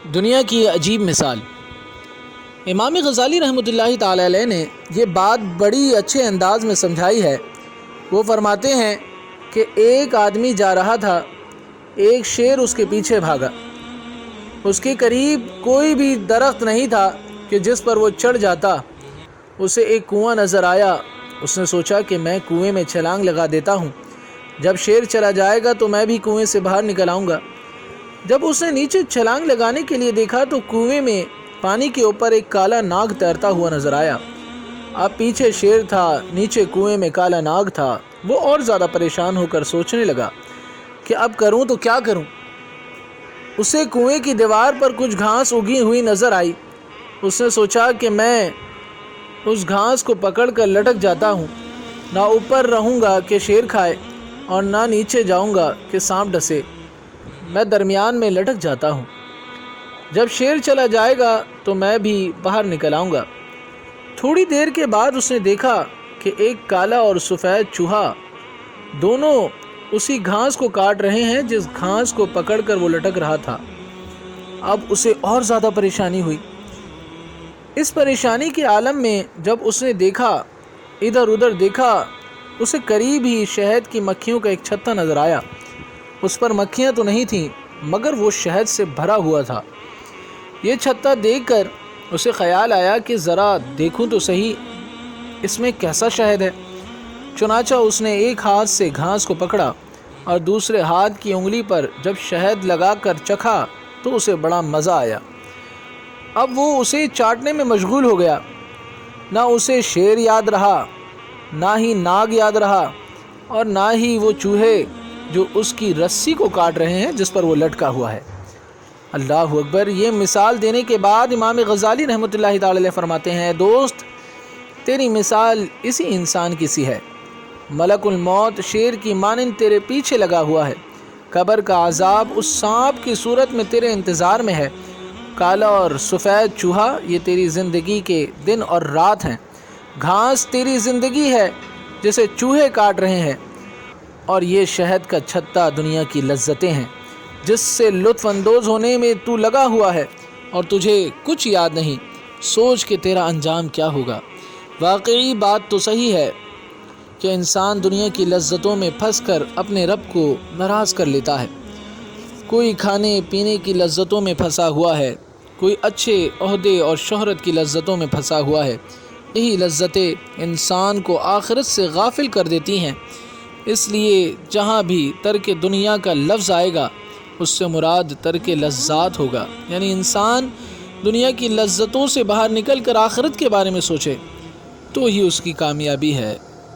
دنیا کی عجیب مثال۔ امام غزالی رحمۃ اللہ تعالی علیہ نے یہ بات بڑی اچھے انداز میں سمجھائی ہے۔ وہ فرماتے ہیں کہ ایک آدمی جا رہا تھا، ایک شیر اس کے پیچھے بھاگا۔ اس کے قریب کوئی بھی درخت نہیں تھا کہ جس پر وہ چڑھ جاتا۔ اسے ایک کنواں نظر آیا۔ اس نے سوچا کہ میں کنویں میں چھلانگ لگا دیتا ہوں، جب شیر چلا جائے گا تو میں بھی کنویں سے باہر نکل آؤں گا۔ جب اس نے نیچے چھلانگ لگانے کے لیے دیکھا تو کنویں میں پانی کے اوپر ایک کالا ناگ تیرتا ہوا نظر آیا۔ اب پیچھے شیر تھا، نیچے کنویں میں کالا ناگ تھا۔ وہ اور زیادہ پریشان ہو کر سوچنے لگا کہ اب کروں تو کیا کروں۔ اسے کنویں کی دیوار پر کچھ گھاس اگی ہوئی نظر آئی۔ اس نے سوچا کہ میں اس گھاس کو پکڑ کر لٹک جاتا ہوں، نہ اوپر رہوں گا کہ شیر کھائے اور نہ نیچے جاؤں گا کہ سانپ ڈسے، میں درمیان میں لٹک جاتا ہوں۔ جب شیر چلا جائے گا تو میں بھی باہر نکل آؤں گا۔ تھوڑی دیر کے بعد اس نے دیکھا کہ ایک کالا اور سفید چوہا دونوں اسی گھاس کو کاٹ رہے ہیں جس گھاس کو پکڑ کر وہ لٹک رہا تھا۔ اب اسے اور زیادہ پریشانی ہوئی۔ اس پریشانی کے عالم میں جب اس نے دیکھا، ادھر ادھر دیکھا، اسے قریب ہی شہد کی مکھیوں کا ایک چھتا نظر آیا۔ اس پر مکھیاں تو نہیں تھیں مگر وہ شہد سے بھرا ہوا تھا۔ یہ چھتا دیکھ کر اسے خیال آیا کہ ذرا دیکھوں تو صحیح اس میں کیسا شہد ہے۔ چنانچہ اس نے ایک ہاتھ سے گھاس کو پکڑا اور دوسرے ہاتھ کی انگلی پر جب شہد لگا کر چکھا تو اسے بڑا مزہ آیا۔ اب وہ اسے چاٹنے میں مشغول ہو گیا۔ نہ اسے شیر یاد رہا، نہ ہی ناگ یاد رہا، اور نہ ہی وہ چوہے جو اس کی رسی کو کاٹ رہے ہیں جس پر وہ لٹکا ہوا ہے۔ اللہ اکبر۔ یہ مثال دینے کے بعد امام غزالی رحمۃ اللہ تعالی علیہ فرماتے ہیں، دوست تیری مثال اسی انسان کی سی ہے۔ ملک الموت شیر کی مانند تیرے پیچھے لگا ہوا ہے۔ قبر کا عذاب اس سانپ کی صورت میں تیرے انتظار میں ہے۔ کالا اور سفید چوہا یہ تیری زندگی کے دن اور رات ہیں۔ گھاس تیری زندگی ہے جسے چوہے کاٹ رہے ہیں، اور یہ شہد کا چھتا دنیا کی لذتیں ہیں جس سے لطف اندوز ہونے میں تو لگا ہوا ہے اور تجھے کچھ یاد نہیں۔ سوچ کہ تیرا انجام کیا ہوگا۔ واقعی بات تو صحیح ہے کہ انسان دنیا کی لذتوں میں پھنس کر اپنے رب کو ناراض کر لیتا ہے۔ کوئی کھانے پینے کی لذتوں میں پھنسا ہوا ہے، کوئی اچھے عہدے اور شہرت کی لذتوں میں پھنسا ہوا ہے۔ یہی لذتیں انسان کو آخرت سے غافل کر دیتی ہیں۔ اس لیے جہاں بھی ترک دنیا کا لفظ آئے گا اس سے مراد ترک لذات ہوگا، یعنی انسان دنیا کی لذتوں سے باہر نکل کر آخرت کے بارے میں سوچے تو ہی اس کی کامیابی ہے۔